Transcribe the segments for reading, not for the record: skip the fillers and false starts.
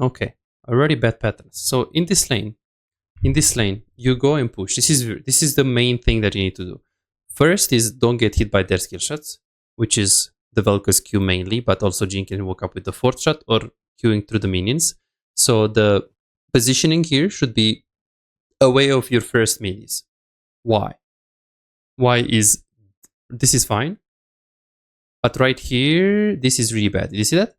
Okay, already bad patterns. So in this lane, you go and push. This is the main thing that you need to do. First is don't get hit by their skill shots, which is the Vel'Koz Q mainly, but also Jinx can walk up with the fourth shot or queuing through the minions. So the positioning here should be away of your first middies. Why? This is fine, but right here, this is really bad. Did you see that?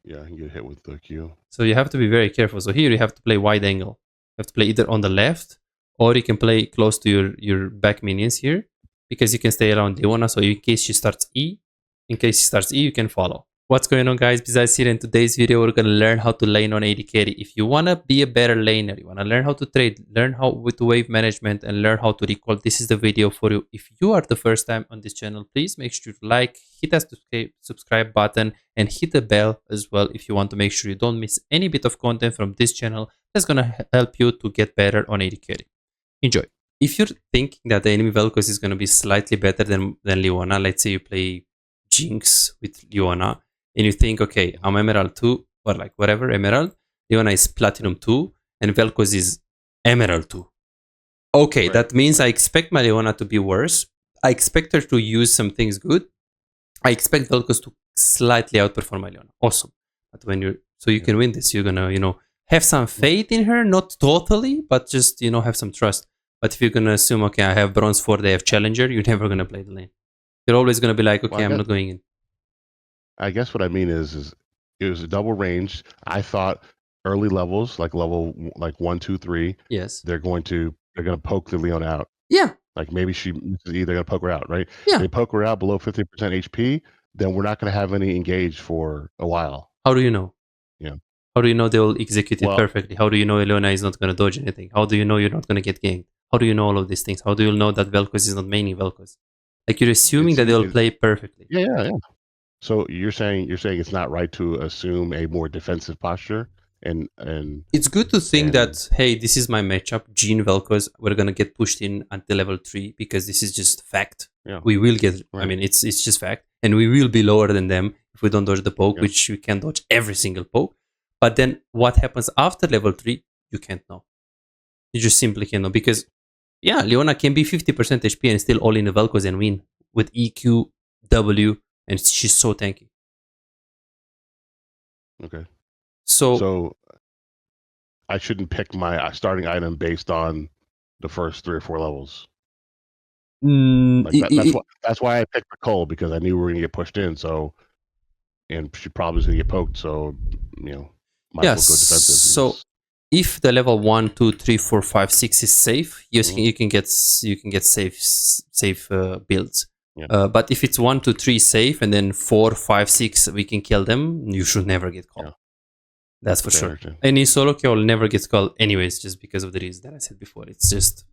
Yeah, I can get hit with the Q. So you have to be very careful. So here you have to play wide angle. You have to play either on the left, or you can play close to your back minions here, because you can stay around Leona. So in case she starts E, you can follow. What's going on, guys? Besides here, in today's video, we're going to learn how to lane on AD carry. If you want to be a better laner, you want to learn how to trade, learn how with wave management, and learn how to recall, this is the video for you. If you are the first time on this channel, please make sure to like, hit that subscribe button, and hit the bell as well if you want to make sure you don't miss any bit of content from this channel that's going to help you to get better on AD carry. Enjoy. If you're thinking that the enemy Vel'Koz is going to be slightly better than Leona, let's say you play Jinx with Leona, and you think, okay, I'm Emerald 2, or like whatever, Emerald, Leona is Platinum 2, and Vel'Koz is Emerald 2. Okay, right. That means I expect my Leona to be worse. I expect her to use some things good. I expect Vel'Koz to slightly outperform my Leona. Awesome. But when you can win this, you're gonna, have some faith in her, not totally, but just, have some trust. But if you're gonna assume, okay, I have Bronze 4, they have Challenger, you're never gonna play the lane. You're always gonna be like, okay, I'm not going in. I guess what I mean is it was a double range. I thought early levels, like level 1, 2, 3. Yes. They're gonna poke the Leona out. Yeah. Like maybe they're gonna poke her out, right? Yeah. They poke her out below 50% HP, then we're not gonna have any engage for a while. How do you know? Yeah. How do you know they will execute it perfectly? How do you know Leona is not gonna dodge anything? How do you know you're not gonna get ganked? How do you know all of these things? How do you know that Vel'Koz is not maining Vel'Koz? Like you're assuming that they'll play perfectly. Yeah. So you're saying it's not right to assume a more defensive posture, and it's good to think that, hey, this is my matchup, Jean Vel'Koz, we're gonna get pushed in until level 3 because this is just fact. Yeah. We will get, right. I mean, it's just fact, and we will be lower than them if we don't dodge the poke, which we can dodge every single poke. But then what happens after level 3, you can't know. You just simply can't know, because Leona can be 50% HP and still all in the Vel'Koz and win with EQ, W, and she's so tanky. Okay. So I shouldn't pick my starting item based on the first 3 or 4 levels. That's why I picked Nicole, because I knew we were going to get pushed in. So, and she probably was going to get poked. So, might as well go defensive. So if the level 1, 2, 3, 4, 5, 6 is safe, yes, you can get safe builds. Yeah. But if it's 1, 2, 3 safe, and then 4, 5, 6 we can kill them, you should never get called. Yeah. That's for sure. And in solo queue, I'll never get called anyways, just because of the reason that I said before. It's just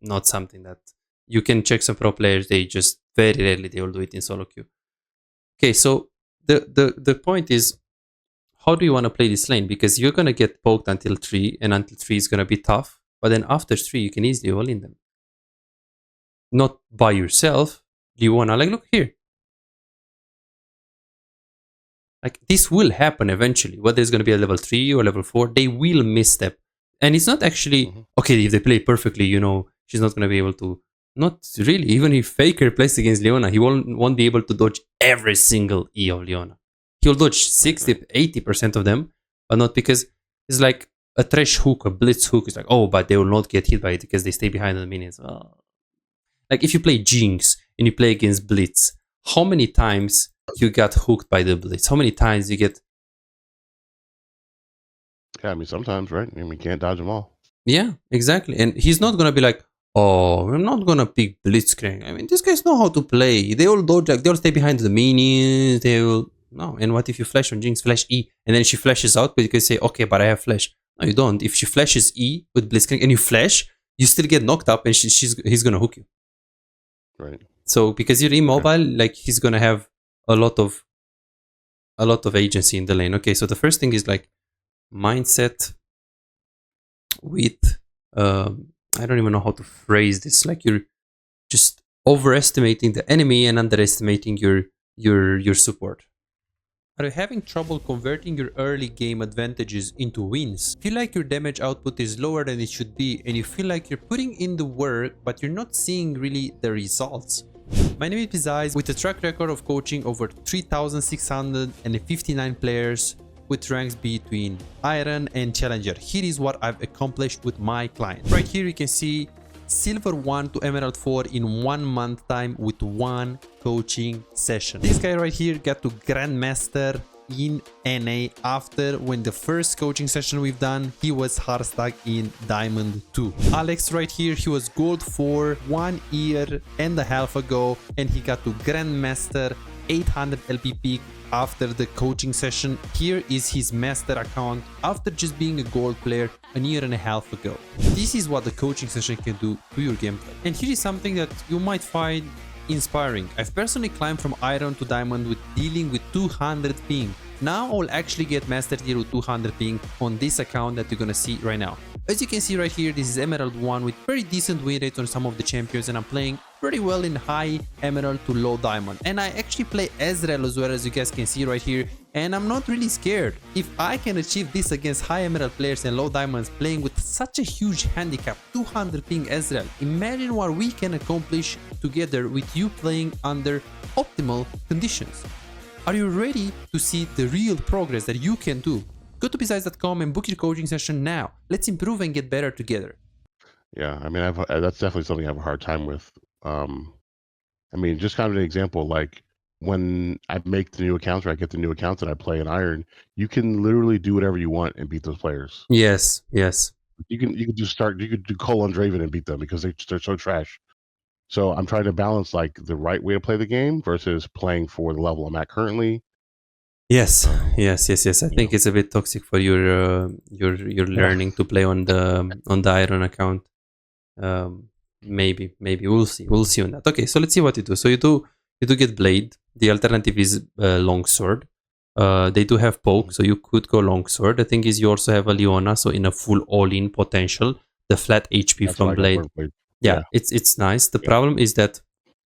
not something that you can check. Some pro players, they just very rarely they will do it in solo queue. Okay, so the point is, how do you want to play this lane? Because you're gonna get poked until 3, and until 3 is gonna be tough. But then after 3, you can easily all in them. Not by yourself. You wanna, like, look here. Like, this will happen eventually. Whether it's going to be a level 3 or level 4, they will misstep. And it's not actually, okay, if they play perfectly, she's not going to be able to. Not really. Even if Faker plays against Leona, he won't be able to dodge every single E of Leona. He'll dodge 60, 80% of them, but not because it's like a trash hook, a blitz hook. It's like, oh, but they will not get hit by it because they stay behind the minions. Oh. Like, if you play Jinx and you play against blitz, how many times you got hooked by the blitz? How many times you get? Yeah, I mean, sometimes, right? I mean, you can't dodge them all. Yeah, exactly. And he's not gonna be like, oh, I'm not gonna pick blitzcrank. I mean, these guys know how to play. They all dodge, like, they'll stay behind the minions. They will no. And what if you flash on Jinx, flash E, and then she flashes out, but you can say, okay, but I have flash. No, you don't. If she flashes E with blitzcrank and you flash, you still get knocked up, and he's gonna hook you. Right. So because you're immobile, like, he's gonna have a lot of agency in the lane. Okay, so the first thing is like mindset with I don't even know how to phrase this. Like, you're just overestimating the enemy and underestimating your support. Are you having trouble converting your early game advantages into wins? Feel like your damage output is lower than it should be and you feel like you're putting in the work but you're not seeing really the results? My name is Pizais with a track record of coaching over 3,659 players with ranks between Iron and Challenger. Here is what I've accomplished with my client. Right here you can see Silver 1 to Emerald 4 in 1 month time with 1 coaching session. This guy right here got to Grandmaster in NA after when the first coaching session we've done, he was hard stuck in Diamond 2. Alex right here, he was Gold 4 1 year and a half ago and he got to Grandmaster 800 LPP after the coaching session. Here is his master account after just being a gold player a year and a half ago. This is what the coaching session can do to your gameplay. And here is something that you might find inspiring. I've personally climbed from Iron to Diamond with dealing with 200 ping. Now I'll actually get Master Tier with 200 ping on this account that you're gonna see right now. As you can see right here, this is Emerald 1 with very decent win rates on some of the champions and I'm playing pretty well in high Emerald to low Diamond. And I actually play Ezreal as well, as you guys can see right here, and I'm not really scared. If I can achieve this against high Emerald players and low Diamonds playing with such a huge handicap, 200 ping Ezreal, imagine what we can accomplish together with you playing under optimal conditions. Are you ready to see the real progress that you can do? Go to pizais.com and book your coaching session now. Let's improve and get better together. Yeah, I mean, that's definitely something I have a hard time with. I mean, just kind of an example, like when I make the new accounts or I get the new accounts and I play in Iron, you can literally do whatever you want and beat those players. Yes, yes. You could do Cole on Draven and beat them because they're so trash. So I'm trying to balance like the right way to play the game versus playing for the level I'm at currently. Yes. I think it's a bit toxic for your learning to play on the Iron account. Maybe we'll see on that. Okay, so let's see what you do. So you do get Blade. The alternative is Longsword. They do have poke, so you could go Longsword. The thing is, you also have a Leona, so in a full all-in potential, the flat HP That's from Blade. Yeah, it's nice. The problem is that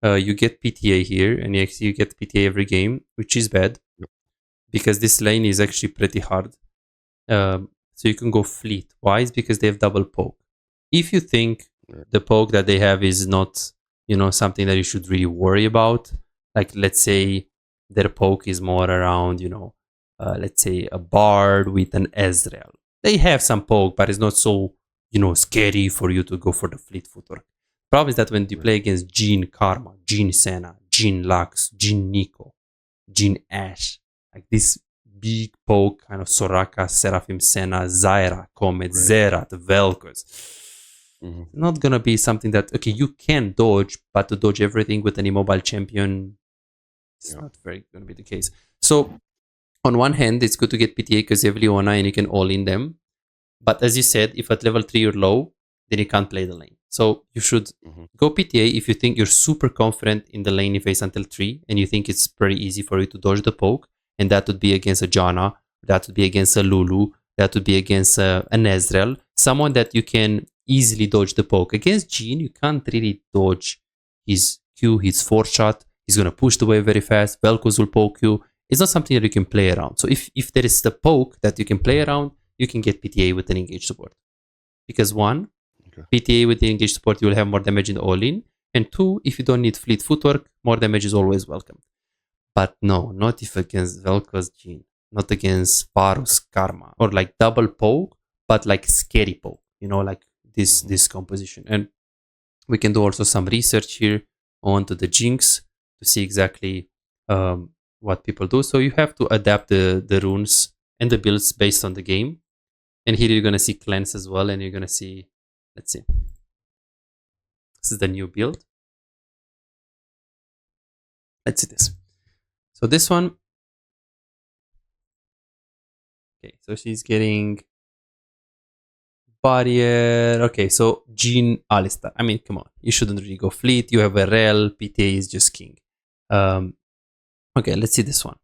you get PTA here, and you get PTA every game, which is bad because this lane is actually pretty hard. So you can go Fleet. Why? It's because they have double poke. If you think the poke that they have is not, something that you should really worry about, like let's say their poke is more around, let's say a Bard with an Ezreal. They have some poke, but it's not so, scary for you to go for the fleet footwork. Problem is that when you play against Jhin Karma, Jhin Senna, Jhin Lux, Jhin Nico, Jhin Ashe, like this big poke kind of Soraka, Seraphim, Senna, Zyra, Comet, Zerat, Vel'Koz. Not gonna be something that, okay, you can dodge, but to dodge everything with an immobile champion, it's not very gonna be the case. So on one hand, it's good to get PTA because you have Leona and you can all in them. But as you said, if at level 3 you're low, then you can't play the lane. So you should go PTA if you think you're super confident in the lane you face until 3 and you think it's pretty easy for you to dodge the poke. And that would be against a Janna, that would be against a Lulu, that would be against an Ezreal, someone that you can easily dodge the poke. Against Jhin, you can't really dodge his Q, his 4-shot. He's going to push the wave very fast. Vel'Koz will poke you. It's not something that you can play around. So if there is the poke that you can play around, you can get PTA with an engaged support. Because 1, PTA with the engaged support, you will have more damage in the all-in. And 2, if you don't need fleet footwork, more damage is always welcome. But no, not if against Vel'Koz Jhin. Not against Varus Karma. Or like double poke, but like scary poke. Like this composition. And we can do also some research here onto the Jinx to see exactly what people do. So you have to adapt the runes and the builds based on the game. And here you're going to see cleanse as well. And you're going to see, let's see. This is the new build. Let's see this. So this one. Okay, so she's getting barrier. Okay, so Jhin Alistar. I mean, come on. You shouldn't really go fleet. You have a rel. PTA is just king. Okay, let's see this one.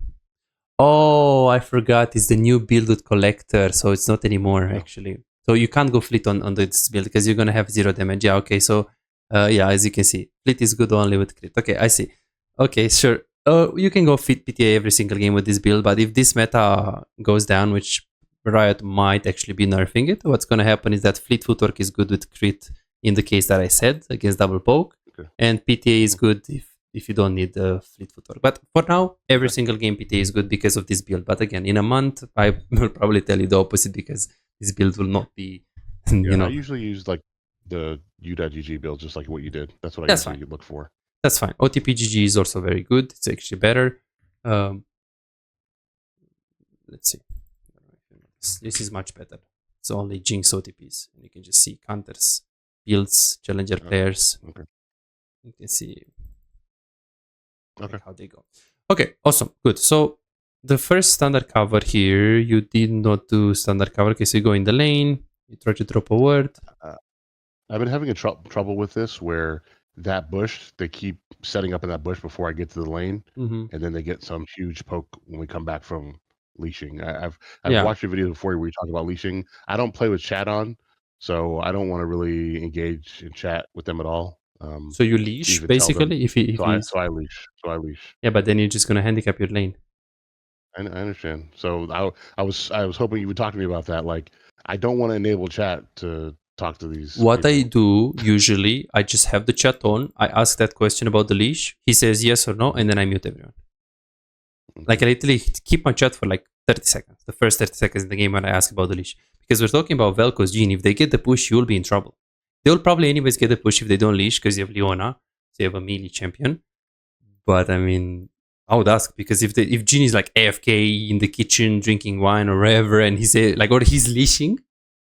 Oh, I forgot. It's the new build with collector. So it's not anymore, actually. So you can't go fleet on this build because you're going to have 0 damage. Yeah, okay. So, yeah, as you can see, fleet is good only with crit. Okay, I see. Okay, sure. You can go fit PTA every single game with this build, but if this meta goes down, which Riot might actually be nerfing it, what's going to happen is that Fleet Footwork is good with crit in the case that I said against double poke, Okay. and PTA is good if you don't need the Fleet Footwork. But for now, every single game PTA is good because of this build. But again, in a month, I will probably tell you the opposite because this build will not be, I usually use like the u.gg build, just like what you did. That's what I usually look for. That's fine. OTPGG is also very good. It's actually better. Let's see. This is much better. It's only Jinx OTPs. And you can just see counters, builds, challenger players. Okay. You can see how they go. Okay, awesome. Good. So the first standard cover here, you did not do standard cover because you go in the lane, you try to drop a word. I've been having trouble with this where that bush, they keep setting up in that bush before I get to the lane, and then they get some huge poke when we come back from leashing. I've watched your video before where you talk about leashing. I don't play with chat on, so I don't want to really engage in chat with them at all. So you leash basically. So I leash. Yeah, but then you're just gonna handicap your lane. I understand. So I was hoping you would talk to me about that. Like, I don't want to enable chat to talk to these. What people. I do usually, I just have the chat on. I ask that question about the leash. He says yes or no, and then I mute everyone. Like, I literally keep my chat for like 30 seconds. The first 30 seconds in the game when I ask about the leash. Because we're talking about Vel'Koz Gene. If they get the push, you'll be in trouble. They'll probably anyways get the push if they don't leash because you have Leona. So you have a melee champion. But I mean, I would ask because if Gene is like AFK in the kitchen drinking wine or whatever, and he's or he's leashing,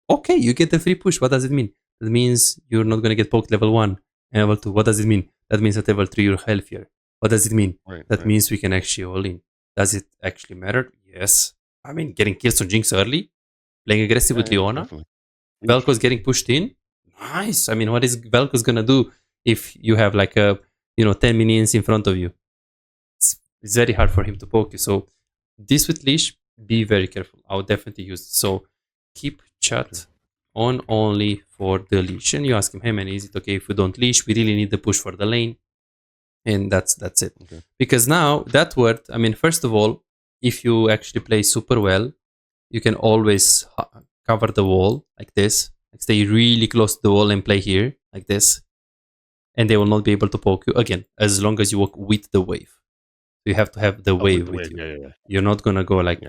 okay, you get the free push. What does it mean? That means you're not gonna get poked level 1 and level 2. What does it mean? That means at level 3 you're healthier. What does it mean? That means we can actually all in. Does it actually matter? Yes. I mean, getting kills on Jinx early, playing aggressive with Leona, Vel'Koz getting pushed in. Nice. I mean, what is Vel'Koz gonna do if you have like 10 minions in front of you? It's very hard for him to poke you. So this with leash, be very careful. I would definitely use it. So keep chat on only for the leash. And you ask him, hey man, is it okay if we don't leash? We really need the push for the lane. And that's it. Okay. Because now that word, I mean, first of all, if you actually play super well, you can always cover the wall like this. Like stay really close to the wall and play here like this. And they will not be able to poke you again, as long as you walk with the wave. You have to have the wave with you. Yeah. You're not gonna go like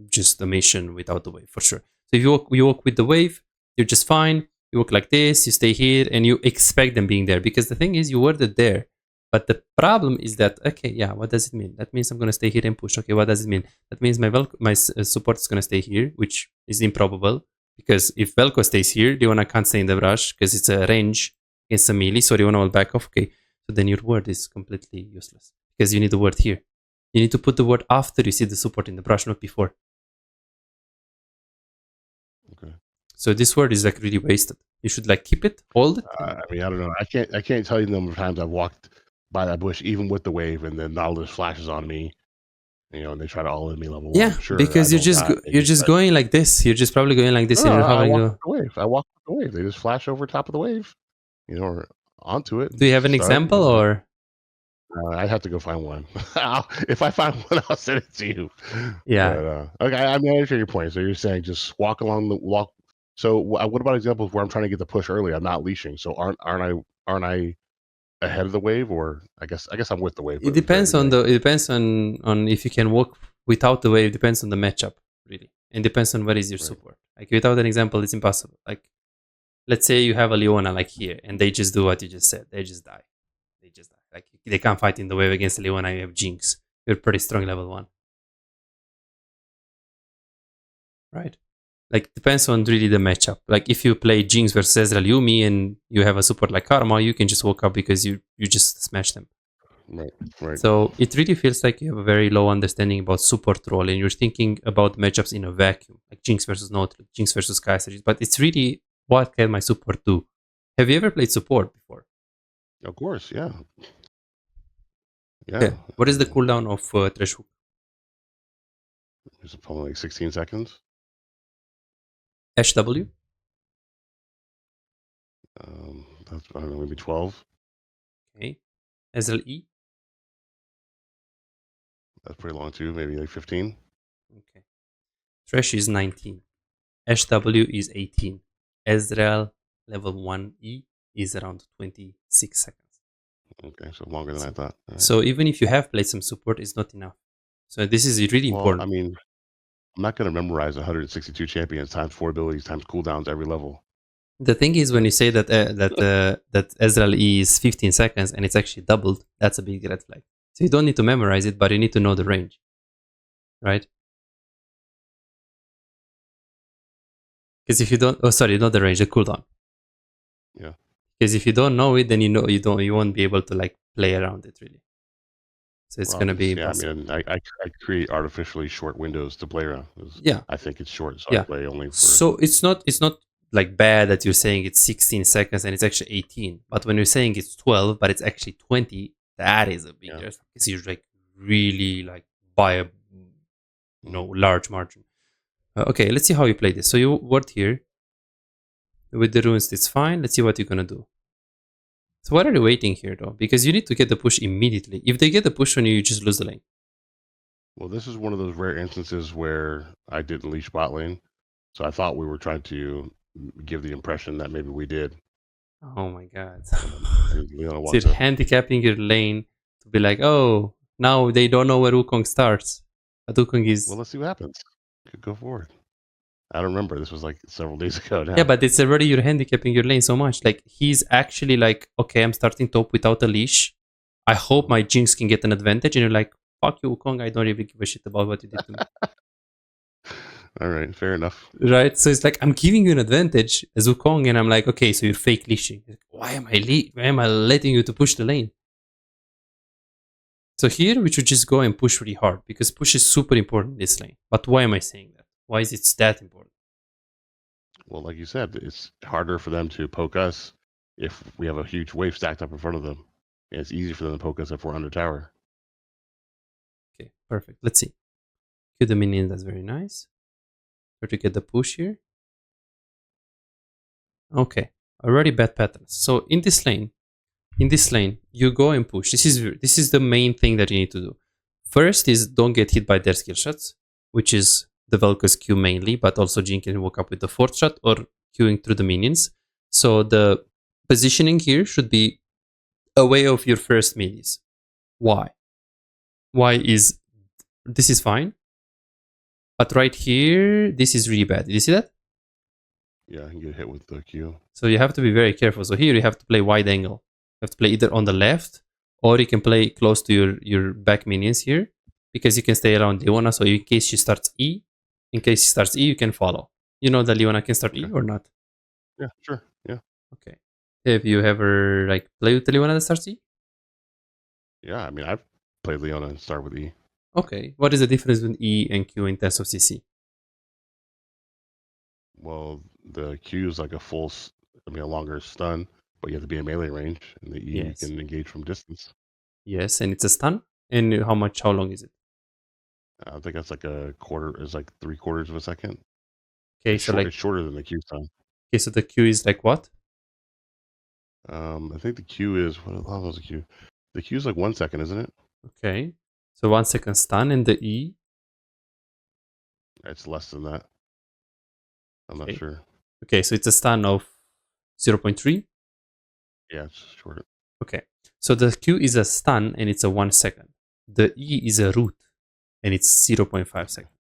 just a mission without the wave for sure. So if you walk with the wave, you're just fine. You walk like this, you stay here, and you expect them being there. Because the thing is, you worded there. But the problem is that, okay, yeah, what does it mean? That means I'm going to stay here and push. Okay, what does it mean? That means my support is going to stay here, which is improbable. Because if Vel'Koz stays here, Leona can't stay in the brush because it's a range against a melee. So Leona will back off. Okay, so then your word is completely useless. Because you need the word here. You need to put the word after you see the support in the brush, not before. Okay. So this word is like really wasted. You should like keep it, hold it. I mean, I don't know. I can't tell you the number of times I've walked by that bush, even with the wave, and then Nautilus flashes on me, and they try to all in me level 1. Yeah, sure, because you're just going like this. You're just probably going like this, and you're having I walk with the wave. They just flash over top of the wave, or onto it. Do you have an example, or? I have to go find one. If I find one, I'll send it to you. Yeah. But, okay, I mean, I understand your point. So you're saying just walk along the walk. So what about examples where I'm trying to get the push early? I'm not leashing. So aren't I ahead of the wave, or I guess I'm with the wave. It depends on if you can walk without the wave. It depends on the matchup, really, and depends on what is your support. Like without an example, it's impossible. Like let's say you have a Leona like here, and they just do what you just said. They just die. Like they can't fight in the wave against Leona. You have Jinx. You're pretty strong level 1, right? Like depends on really the matchup. Like if you play Jinx versus Ezreal Yumi and you have a support like Karma, you can just walk up because you just smash them. Right. So it really feels like you have a very low understanding about support role, and you're thinking about matchups in a vacuum, like Jinx versus Nautilus, Jinx versus Kai'Sa. But it's really what can my support do? Have you ever played support before? Of course, yeah. Okay. What is the cooldown of Thresh Hook? It's probably like 16 seconds. HW? That's, I don't know, maybe 12. Okay. Ezreal E? That's pretty long too. Maybe like 15. Okay. Thresh is 19. HW is 18. Ezreal level 1E is around 26 seconds. Okay, so longer than I thought. All right. So even if you have played some support, it's not enough. So this is really Well, important. I mean, I'm not going to memorize 162 champions times 4 abilities times cooldowns every level. The thing is, when you say that that Ezreal E is 15 seconds and it's actually doubled, that's a big red flag. So you don't need to memorize it, but you need to know the range, right? Because if you don't, oh sorry, not the range, the cooldown. Yeah. Because if you don't know it, then you won't be able to like play around it really. So it's gonna be impossible. I mean, I create artificially short windows to play around. Yeah. I think it's short, so Yeah. I play only for. So it's not like bad that you're saying it's 16 seconds and it's actually 18. But when you're saying it's 12, but it's actually 20, that is a big difference. Because you're like really like by a large margin. Okay, let's see how you play this. So you ward here with the runes. It's fine. Let's see what you're gonna do. So what are you waiting here though? Because you need to get the push immediately. If they get the push on you, you just lose the lane. Well, this is one of those rare instances where I didn't leash bot lane, so I thought we were trying to give the impression that maybe we did. Oh my god! So you're handicapping your lane to be like, oh, now they don't know where Wukong starts. But Wukong is. Well, let's see what happens. Could go forward. I don't remember. This was like several days ago now. Yeah, but it's already you're handicapping your lane so much. Like he's actually like, okay, I'm starting top without a leash. I hope my Jinx can get an advantage, and you're like, fuck you, Wukong. I don't really give a shit about what you did to me. All right, fair enough. Right, so it's like I'm giving you an advantage as Wukong, and I'm like, okay, so you're fake leashing. Why am I letting you to push the lane? So here we should just go and push really hard because push is super important in this lane. But why am I saying that? Why is it that important? Well, like you said, it's harder for them to poke us if we have a huge wave stacked up in front of them. And it's easy for them to poke us if we're under tower. Okay, perfect. Let's see. Kill the minion, that's very nice. Try to get the push here. Okay, already bad patterns. So in this lane, you go and push. This is the main thing that you need to do. First is don't get hit by their skill shots, which is the Vel'Koz Q mainly, but also Jin can walk up with the fourth shot or queuing through the minions. So the positioning here should be away of your first middies. Why? This is fine, but right here, this is really bad. Did you see that? Yeah, I can get hit with the Q. So you have to be very careful. So here you have to play wide angle. You have to play either on the left, or you can play close to your back minions here, because you can stay around Leona. So in case she starts E, you can follow. You know that Leona can start E or not? Yeah, sure. Yeah. Okay. Have you ever like played with the Leona that starts E? Yeah, I mean, I've played Leona and start with E. Okay. What is the difference between E and Q in terms of CC? Well, the Q is like a longer stun, but you have to be in melee range, and the E you can engage from distance. Yes, and it's a stun. And how long is it? I think that's like a quarter. Is like 3/4 of a second. Okay, it's shorter than the Q time. Okay, so the Q is like what? I think the Q is how long was the Q? The Q is like 1 second, isn't it? Okay, so 1 second stun, and the E. It's less than that. I'm not sure. Okay, so it's a stun of 0.3. Yeah, it's shorter. Okay, so the Q is a stun and it's a 1 second. The E is a root and it's 0.5 seconds.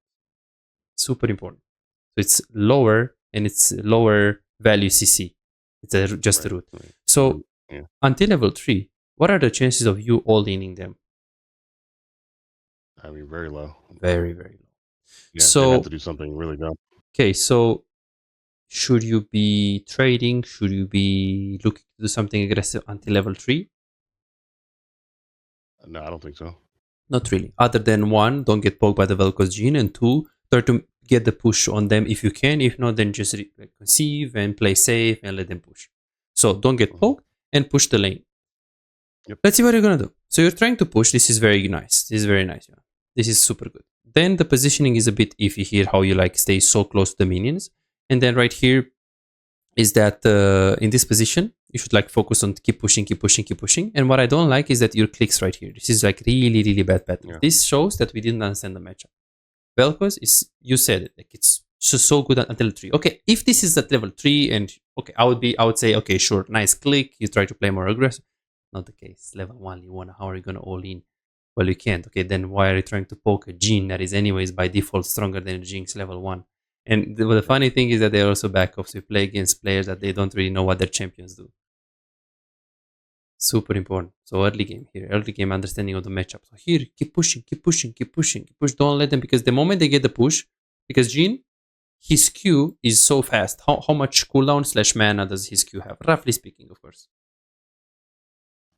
Super important. So it's lower and it's lower value CC. It's just a root. Right. So until level 3, what are the chances of you all-inning them? I mean, very low. Very, very low. Yeah, so they have to do something really dumb. Okay, so should you be trading? Should you be looking to do something aggressive until level 3? No, I don't think so. Not really. Other than 1, don't get poked by the Vel'Koz Gene, and 2, try to get the push on them if you can. If not, then just conceive and play safe and let them push. So don't get poked and push the lane. Yep. Let's see what you're gonna do. So you're trying to push. This is very nice. This is very nice. Yeah. This is super good. Then the positioning is a bit iffy here. How you like stay so close to the minions. And then right here is that in this position, you should like focus on keep pushing, keep pushing, keep pushing. And what I don't like is that your clicks right here. This is like really, really bad pattern. Yeah. This shows that we didn't understand the matchup. Vel'Koz is, you said it, like it's so good until 3. Okay, if this is at level 3 and okay, I would say, okay, sure, nice click, you try to play more aggressive. Not the case. Level 1 Leona, how are you gonna all in? Well, you can't. Okay, then why are you trying to poke a Jhin that is anyways by default stronger than a Jinx level 1? And the funny thing is that they're also back off, so you play against players that they don't really know what their champions do. Super important. So early game here, early game understanding of the matchup. So here, keep pushing, keep pushing, keep pushing, keep push. Don't let them, because the moment they get the push, because Jhin, his Q is so fast. How much cooldown / mana does his Q have? Roughly speaking, of course.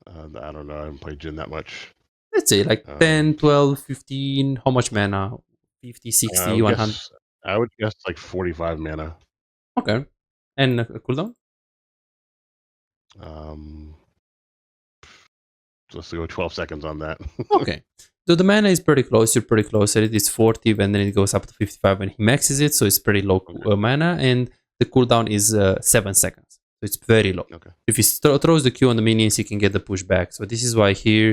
I don't know. I haven't played Jhin that much. Let's say like 10, 12, 15. How much mana? 50, 60, 100? I would guess like 45 mana. Okay. And cooldown? Let's go 12 seconds on that. Okay. So the mana is pretty close. You're pretty close at it. It's 40, and then it goes up to 55 when he maxes it. So it's pretty low mana. And the cooldown is 7 seconds. So it's very low. Okay. If he throws the Q on the minions, he can get the push back. So this is why here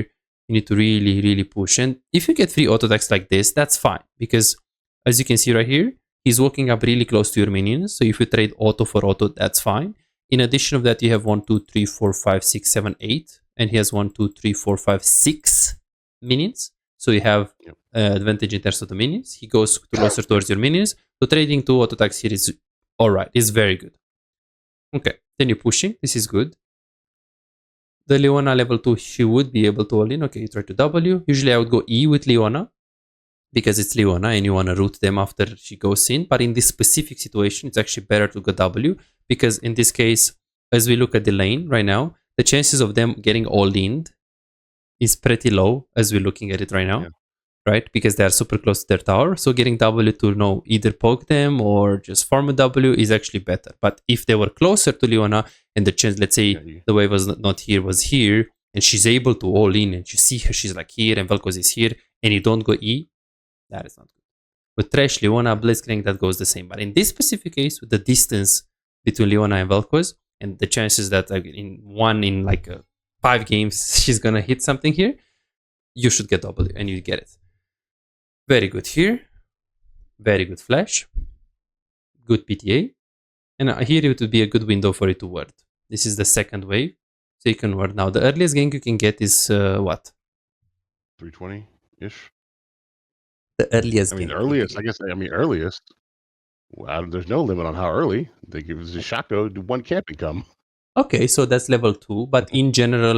you need to really, really push. And if you get 3 auto attacks like this, that's fine. Because as you can see right here, he's walking up really close to your minions. So if you trade auto for auto, that's fine. In addition of that, you have 1, 2, 3, 4, 5, 6, 7, 8. And he has 1, 2, 3, 4, 5, 6 minions. So you have advantage in terms of the minions. He goes closer towards your minions. So trading 2 auto attacks here is alright. It's very good. Okay. Then you're pushing. This is good. The Leona level 2, she would be able to all in. Okay, you try to W. Usually I would go E with Leona, because it's Leona and you want to root them after she goes in. But in this specific situation, it's actually better to go W, because in this case, as we look at the lane right now, the chances of them getting all in is pretty low as we're looking at it right now, right? Because they are super close to their tower. So getting W to either poke them or just farm a W is actually better. But if they were closer to Leona and the chance, let's say the wave was not here, was here, and she's able to all in, and you see her, she's like here, and Vel'Koz is here, and you don't go E, that is not good. With Thresh, Leona, Blitzcrank, that goes the same. But in this specific case, with the distance between Leona and Vel'Koz, and the chances that in like 5 games she's gonna hit something here, you should get W, and you get it. Very good here. Very good flash. Good PTA. And here it would be a good window for it to ward. This is the second wave. So you can ward now. The earliest gank you can get is what? 320-ish? The earliest gank. Earliest, I guess, earliest. Well, there's no limit on how early. They give us a Shaco, one camp and come. Okay, so that's level 2. But in general,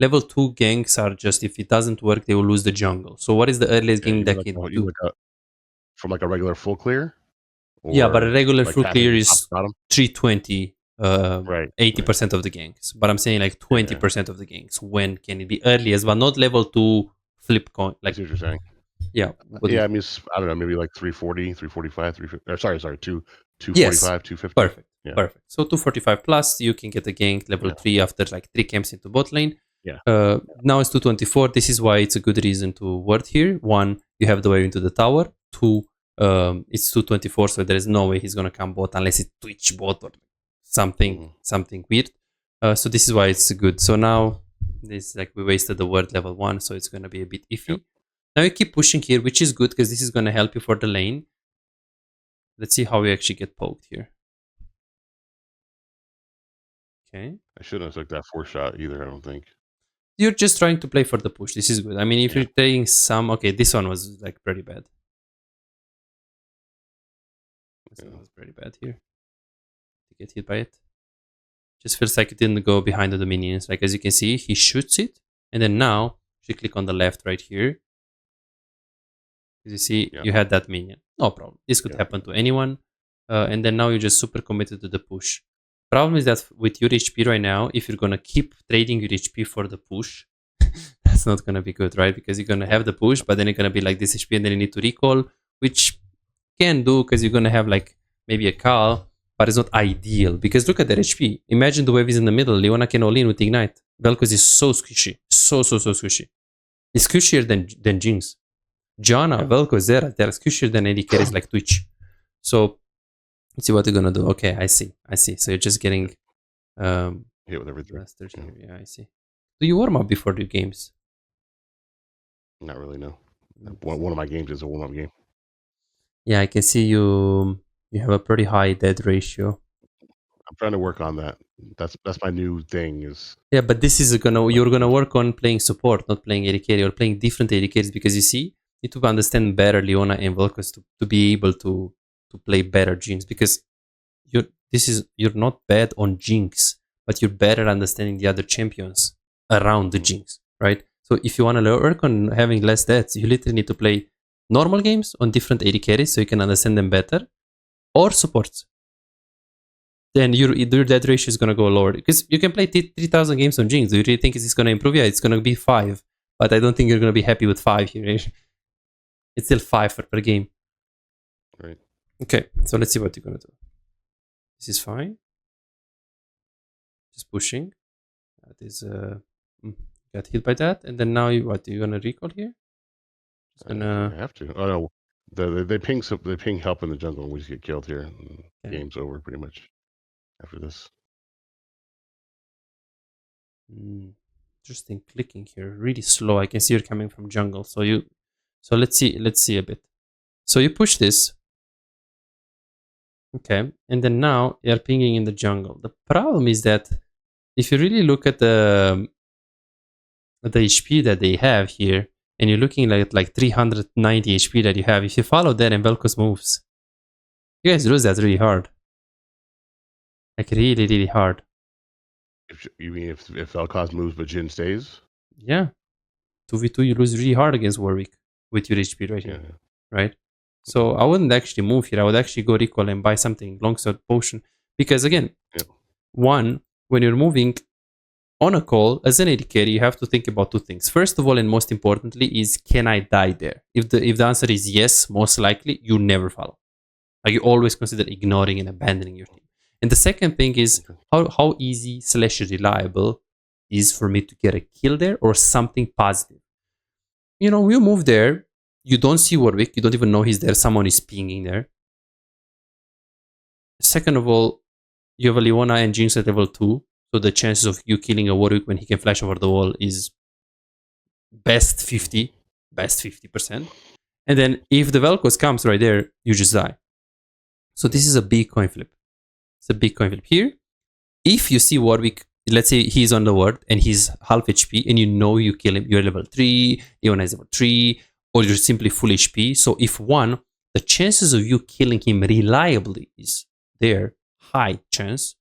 level 2 ganks are just, if it doesn't work, they will lose the jungle. So what is the earliest gank that can do? From like a regular full clear? Yeah, but a regular full clear is 320, 80% of the ganks. But I'm saying like 20% of the ganks. When can it be earliest, but not level 2 flip coin? Like, I see what you're saying. Yeah. Yeah, I mean, I don't know, maybe like 340, 345, 350. Sorry, 245, yes. 250. Perfect. Yeah. Perfect. So 245 plus, you can get a gank level 3 after like 3 camps into bot lane. Yeah. Now it's 224. This is why it's a good reason to ward here. 1, you have the wave into the tower. 2, it's 224, so there is no way he's gonna come bot unless it's Twitch bot or something weird. So this is why it's good. So now this we wasted the word level 1, so it's gonna be a bit iffy. Yep. Now you keep pushing here, which is good because this is gonna help you for the lane. Let's see how we actually get poked here. Okay. I shouldn't have took that 4 shot either, I don't think. You're just trying to play for the push. This is good. I mean, if you're taking some... Okay, this one was like pretty bad. This one was pretty bad here. To get hit by it. Just feels like it didn't go behind the minions. Like as you can see, he shoots it. And then now, if you click on the left right here, as you see, you had that minion. No problem. This could happen to anyone. And then now you're just super committed to the push. Problem is that with your HP right now, if you're going to keep trading your HP for the push, that's not going to be good, right? Because you're going to have the push, but then you're going to be like this HP and then you need to recall, which can do because you're going to have like maybe a call, but it's not ideal because look at that HP. Imagine the wave is in the middle. Leona can all in with Ignite. Vel'Koz is so squishy. So squishy. It's squishier than Jinx. Janna, Vel'Koz, they're squishier than AD carries like Twitch. So let's see what you're gonna do. Okay, I see. So you're just getting hit with everything. Last 13 here. Yeah, I see. Do you warm up before the games? Not really, no. One of my games is a warm-up game. Yeah, I can see you have a pretty high dead ratio. I'm trying to work on that. That's my new thing is. Yeah, but this is you're gonna work on playing support, not playing AD carry or playing different AD carries, because you see, you need to understand better Leona and Vel'Koz to be able to play better Jinx, because you're not bad on Jinx, but you're better understanding the other champions around the Jinx, right? So if you want to work on having less deaths, you literally need to play normal games on different AD carries so you can understand them better, or supports. Then your death ratio is going to go lower, because you can play 3,000 games on Jinx. Do you really think it's going to improve? Yeah, it's going to be 5, but I don't think you're going to be happy with 5 here. It's still 5 per game. Right. Okay, so let's see what you're going to do. This is fine. Just pushing. That is got hit by that, and then now you're going to recall here? I have to. Oh no, they ping help in the jungle, and we just get killed here. And game's over pretty much after this. Interesting clicking here, really slow. I can see you're coming from jungle, so let's see a bit. So you push this, okay, and then now you're pinging in the jungle. The problem is that if you really look at the HP that they have here, and you're looking at like 390 HP that you have, if you follow that and Vel'Koz moves, you guys lose that really hard. Like really, really hard. You mean if Vel'Koz moves but Jhin stays? Yeah. 2v2 you lose really hard against Warwick with your HP right here. Right? So I wouldn't actually move here. I would actually go recall and buy something longsword potion. Because again, one, when you're moving on a call as an AD carry, you have to think about two things. First of all, and most importantly, is can I die there? If the answer is yes, most likely you never follow. Like you always consider ignoring and abandoning your team. And the second thing is how easy / reliable is for me to get a kill there or something positive. You know, you move there, you don't see Warwick, you don't even know he's there, someone is pinging there. Second of all, you have a Leona and Jinx at level 2, so the chances of you killing a Warwick when he can flash over the wall is best 50%. And then if the Vel'Koz comes right there, you just die. So this is a big coin flip. It's a big coin flip here. If you see Warwick, let's say he's on the ward and he's half HP and you know you kill him, you're level 3, Leona is level 3, or you're simply full HP. So if one, the chances of you killing him reliably is there, high chance.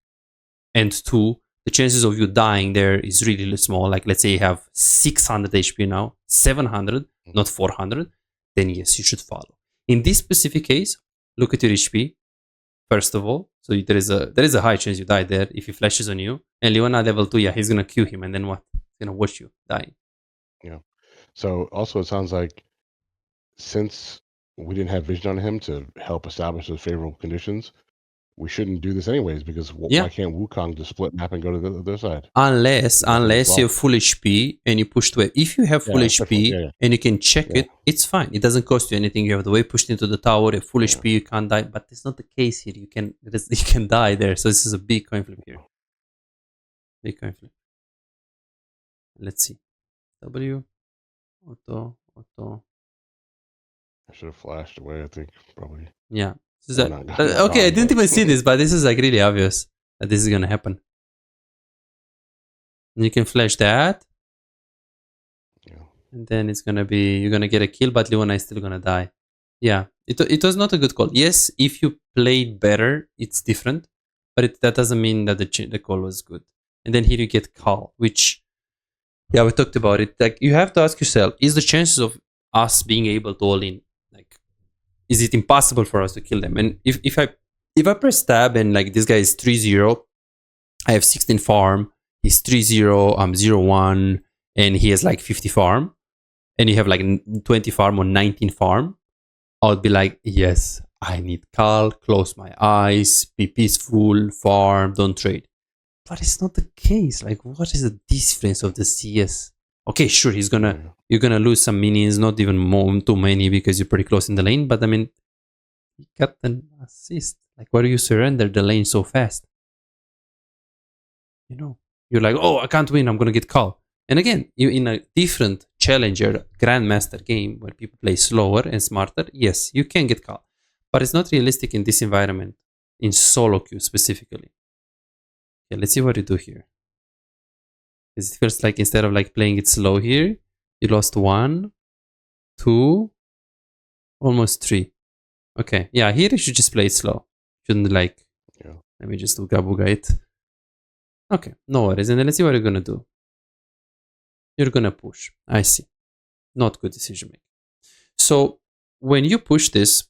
And two, the chances of you dying there is really small. Like let's say you have 600 HP now, 700, not 400, then yes, you should follow. In this specific case, look at your HP. First of all, so there is a high chance you die there if he flashes on you. And Leona level 2, yeah, he's gonna Q him, and then what? He's gonna watch you dying. Yeah. So also, it sounds like since we didn't have vision on him to help establish those favorable conditions, we shouldn't do this anyways. Because why can't Wukong just split map and go to the other side? Unless you have full HP and you push to it. If you have full HP and you can check it, it's fine. It doesn't cost you anything. You have the way pushed into the tower. You have full HP, you can't die. But it's not the case here. You can die there. So this is a big coin flip here. Big coin flip. Let's see. W. Auto. I should have flashed away, I think, probably. Yeah. Okay, I didn't even see this, but this is like really obvious that this is gonna happen. And you can flash that. Yeah. And then it's gonna be, you're gonna get a kill, but Leona is still gonna die. Yeah. It was not a good call. Yes, if you played better, it's different. But that doesn't mean that the call was good. And then here you get call, which, yeah, we talked about it. Like you have to ask yourself, is the chances of us being able to all in, like, is it impossible for us to kill them? And if I press tab and like this guy is 3-0, I have 16 farm, he's 3-0, I'm 0-1, and he has like 50 farm, and you have like 20 farm or 19 farm, I would be like, yes, I need call, close my eyes, be peaceful, farm, don't trade. But it's not the case. Like, what is the difference of the CS? Okay, sure, you're gonna lose some minions, not even too many because you're pretty close in the lane. But I mean, you got an assist. Like, why do you surrender the lane so fast? You know. You're like, oh, I can't win. I'm going to get call. And again, you in a different challenger grandmaster game where people play slower and smarter, yes, you can get call. But it's not realistic in this environment, in solo queue specifically. Okay, let's see what you do here. Because it feels like instead of like playing it slow here, you lost 1, 2, almost 3. Okay, yeah, here you should just play it slow. Shouldn't like, let me just uga booga it. Okay, no worries. And then let's see what you're gonna do. You're gonna push. I see. Not good decision making. So when you push this,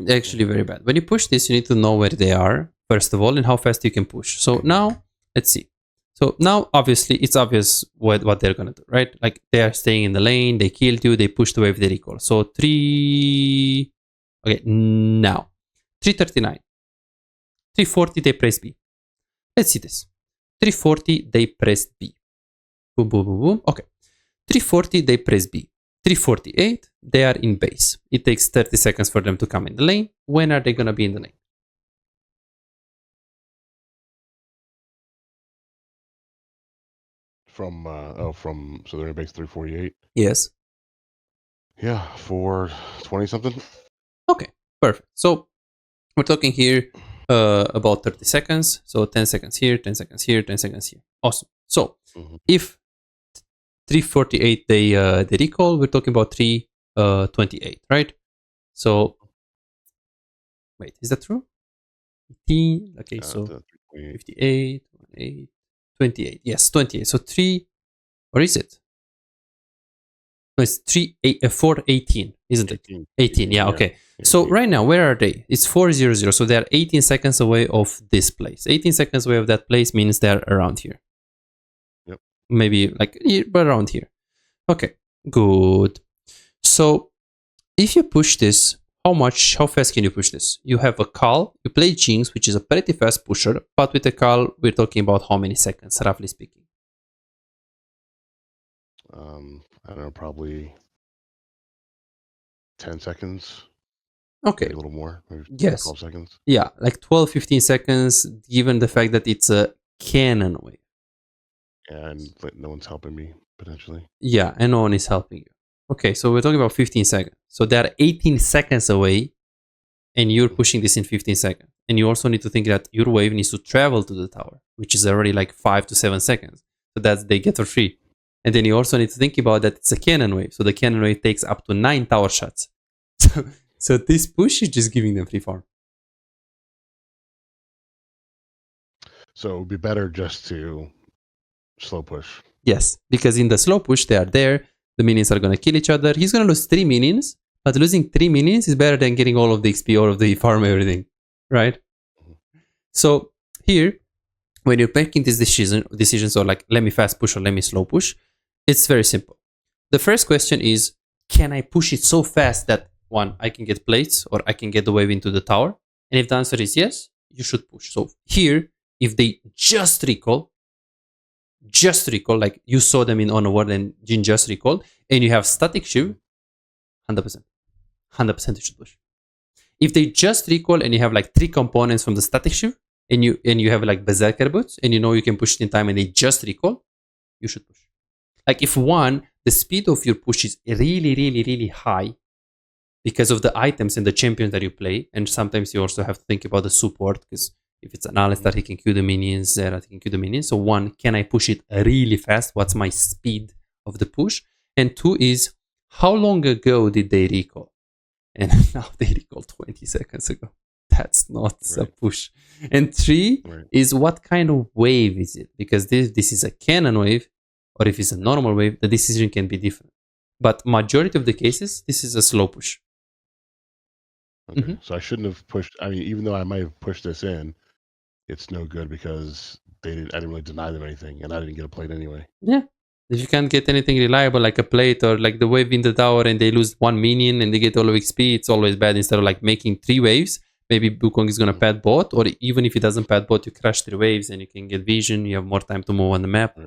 actually very bad. When you push this, you need to know where they are, first of all, and how fast you can push. So now, let's see. So now, obviously, it's obvious what they're gonna do, right? Like they are staying in the lane, they killed you, they pushed the wave, they recall. So 3... Okay, now. 339. 340, they press B. Let's see this. 340, they pressed B. Boom, boom, boom, boom. Okay. 340, they press B. 348, they are in base. It takes 30 seconds for them to come in the lane. When are they going to be in the lane? So they're in base 348? Yes. Yeah, 420 something. Okay, perfect. So we're talking here about 30 seconds. So 10 seconds here, 10 seconds here, 10 seconds here. Awesome. So if 348 they recall, we're talking about 328, right? So wait, is that true? 18. Okay, so 58, 28. Yes, 28. So 3, or is it? No, it's 418, isn't it? 18, yeah, okay. So right now, where are they? It's 400, so they're 18 seconds away of this place. 18 seconds away of that place means they're around here. Yep. Maybe like around here. Okay, good. So if you push this, how fast can you push this? You have a call, you play Jinx, which is a pretty fast pusher, but with a call, we're talking about how many seconds, roughly speaking? I don't know, probably 10 seconds. Okay. Maybe a little more. Maybe yes. 12 seconds. Yeah, like 12, 15 seconds, given the fact that it's a cannon wave. Yeah, and no one's helping me, potentially. Yeah, and no one is helping you. Okay, so we're talking about 15 seconds. So they're 18 seconds away, and you're pushing this in 15 seconds. And you also need to think that your wave needs to travel to the tower, which is already like 5 to 7 seconds. So that they get for free. And then you also need to think about that it's a cannon wave. So the cannon wave takes up to 9 tower shots. So this push is just giving them free farm. So it would be better just to slow push. Yes, because in the slow push, they are there. The minions are going to kill each other. He's going to lose 3 minions, but losing 3 minions is better than getting all of the XP, all of the farm, everything, right? So here, when you're making these decisions or like, let me fast push or let me slow push, it's very simple. The first question is, can I push it so fast that, one, I can get plates or I can get the wave into the tower? And if the answer is yes, you should push. So here, if they just recall, like you saw them in Honor World and Jin just recalled, and you have static shiv, 100%. 100% you should push. If they just recall and you have like 3 components from the static shiv, and you have like berserker boots, and you know you can push it in time and they just recall, you should push. Like if the speed of your push is really, really, really high because of the items and the champions that you play, and sometimes you also have to think about the support, because if it's an Alistar, he can queue the minions, Zera can queue the minions. So 1, can I push it really fast? What's my speed of the push? And 2 is, how long ago did they recall? And now they recall 20 seconds ago. That's not a push. And 3 is, what kind of wave is it? Because this is a cannon wave, or if it's a normal wave, the decision can be different. But majority of the cases, this is a slow push. Okay. So I shouldn't have pushed. I mean, even though I might have pushed this in, it's no good because I didn't really deny them anything, and I didn't get a plate anyway. Yeah. If you can't get anything reliable like a plate or like the wave in the tower and they lose 1 minion and they get all of XP, it's always bad. Instead of like making 3 waves, maybe Wukong is going to pad bot, or even if he doesn't pad bot, you crash 3 waves and you can get vision, you have more time to move on the map.